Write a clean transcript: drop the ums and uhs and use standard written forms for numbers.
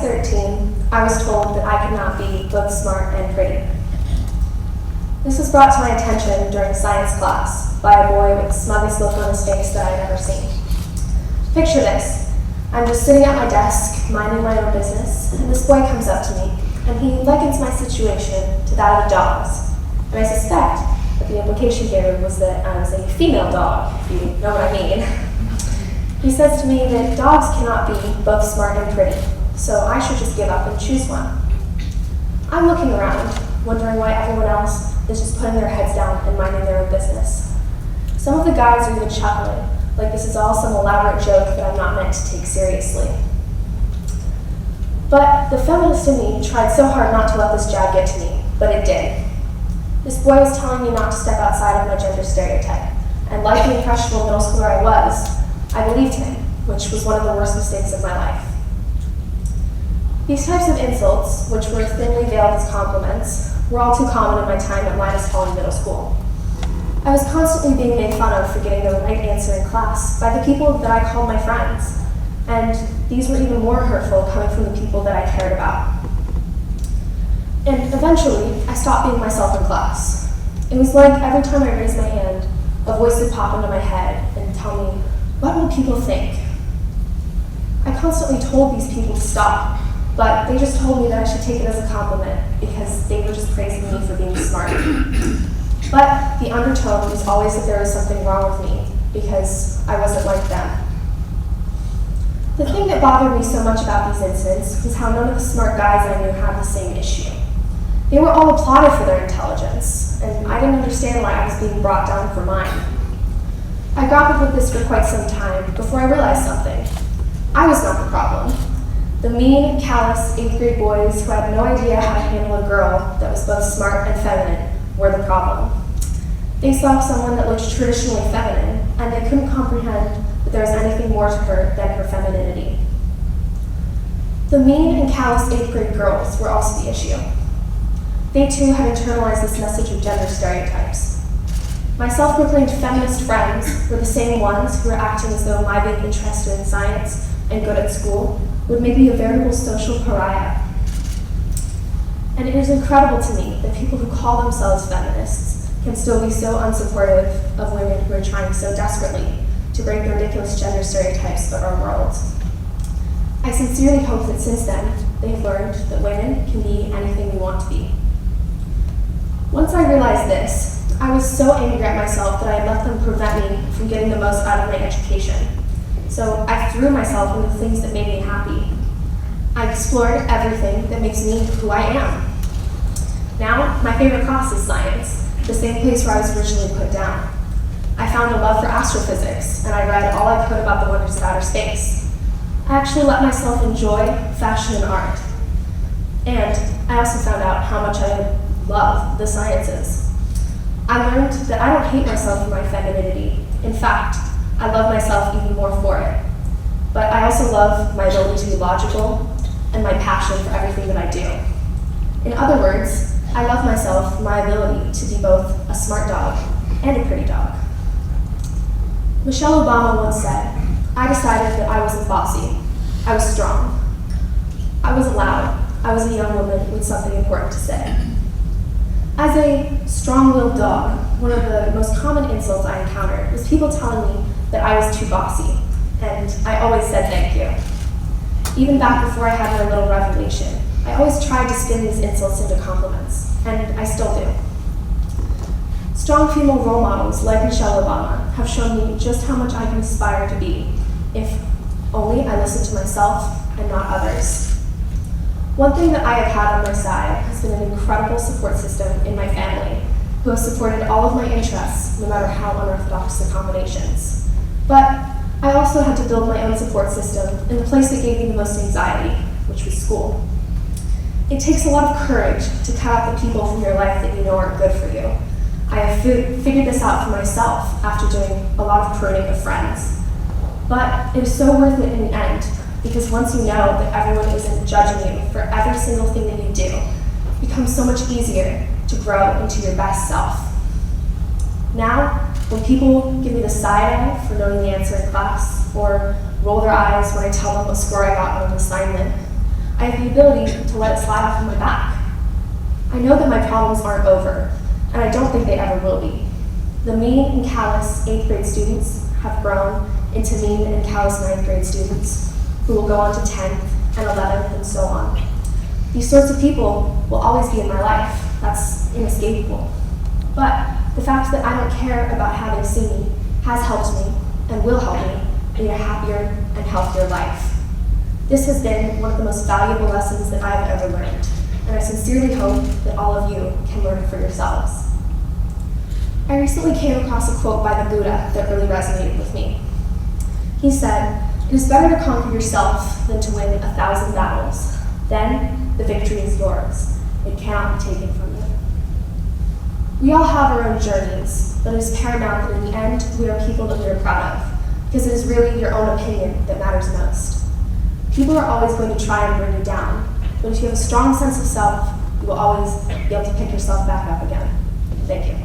13, I was told that I could not be both smart and pretty. This was brought to my attention during science class by a boy with the smuggest look on his face that I had ever seen. Picture this. I'm just sitting at my desk, minding my own business, and this boy comes up to me, and he likens my situation to that of dogs. And I suspect that the implication here was that I was a female dog, if you know what I mean. He says to me that dogs cannot be both smart and pretty, so I should just give up and choose one. I'm looking around, wondering why everyone else is just putting their heads down and minding their own business. Some of the guys are even chuckling, like this is all some elaborate joke that I'm not meant to take seriously. But the feminist in me tried so hard not to let this jab get to me, but it did. This boy was telling me not to step outside of my gender stereotype, and like the impressionable middle schooler I was, I believed him, which was one of the worst mistakes of my life. These types of insults, which were thinly veiled as compliments, were all too common in my time at Linus Hall in middle school. I was constantly being made fun of for getting the right answer in class by the people that I called my friends, and these were even more hurtful coming from the people that I cared about. And eventually, I stopped being myself in class. It was like every time I raised my hand, a voice would pop into my head and tell me, "What will people think?" I constantly told these people to stop, but they just told me that I should take it as a compliment because they were just praising me for being smart. But the undertone was always that there was something wrong with me because I wasn't like them. The thing that bothered me so much about these incidents was how none of the smart guys I knew had the same issue. They were all applauded for their intelligence, and I didn't understand why I was being brought down for mine. I grappled with this for quite some time before I realized something. I was not the problem. The mean, callous 8th grade boys who had no idea how to handle a girl that was both smart and feminine were the problem. They saw someone that looked traditionally feminine, and they couldn't comprehend that there was anything more to her than her femininity. The mean and callous 8th grade girls were also the issue. They too had internalized this message of gender stereotypes. My self-proclaimed feminist friends were the same ones who were acting as though my being interested in science and good at school would make me a veritable social pariah. And it is incredible to me that people who call themselves feminists can still be so unsupportive of women who are trying so desperately to break the ridiculous gender stereotypes of our world. I sincerely hope that since then, they've learned that women can be anything we want to be. Once I realized this, I was so angry at myself that I had let them prevent me from getting the most out of my education. So I threw myself into things that made me happy. I explored everything that makes me who I am. Now, my favorite class is science, the same place where I was originally put down. I found a love for astrophysics, and I read all I could about the wonders of outer space. I actually let myself enjoy fashion and art. And I also found out how much I love the sciences. I learned that I don't hate myself for my femininity. In fact, I love myself even more for it. But I also love my ability to be logical and my passion for everything that I do. In other words, I love myself for my ability to be both a smart dog and a pretty dog. Michelle Obama once said, "I decided that I wasn't bossy. I was strong. I wasn't loud. I was a young woman with something important to say." As a strong-willed dog, one of the most common insults I encountered was people telling me that I was too bossy, and I always said thank you. Even back before I had my little revelation, I always tried to spin these insults into compliments, and I still do. Strong female role models like Michelle Obama have shown me just how much I can aspire to be, if only I listen to myself and not others. One thing that I have had on my side has been an incredible support system in my family, who have supported all of my interests, no matter how unorthodox the combinations. But I also had to build my own support system in the place that gave me the most anxiety, which was school. It takes a lot of courage to cut out the people from your life that you know aren't good for you. I have figured this out for myself after doing a lot of pruning of friends. But it is so worth it in the end, because once you know that everyone isn't judging you for every single thing that you do, it becomes so much easier to grow into your best self. Now, when people give me the side eye for knowing the answer in class, or roll their eyes when I tell them what score I got on an assignment, I have the ability to let it slide off of my back. I know that my problems aren't over, and I don't think they ever will be. The mean and callous 8th grade students have grown into mean and callous 9th grade students who will go on to 10th and 11th and so on. These sorts of people will always be in my life. That's inescapable. But the fact that I don't care about how they see me has helped me and will help me lead a happier and healthier life. This has been one of the most valuable lessons that I have ever learned, and I sincerely hope that all of you can learn it for yourselves. I recently came across a quote by the Buddha that really resonated with me. He said, "It is better to conquer yourself than to win 1,000 battles. Then the victory is yours. It cannot be taken from you." We all have our own journeys, but it is paramount that in the end, we are people that we are proud of, because it is really your own opinion that matters most. People are always going to try and bring you down, but if you have a strong sense of self, you will always be able to pick yourself back up again. Thank you.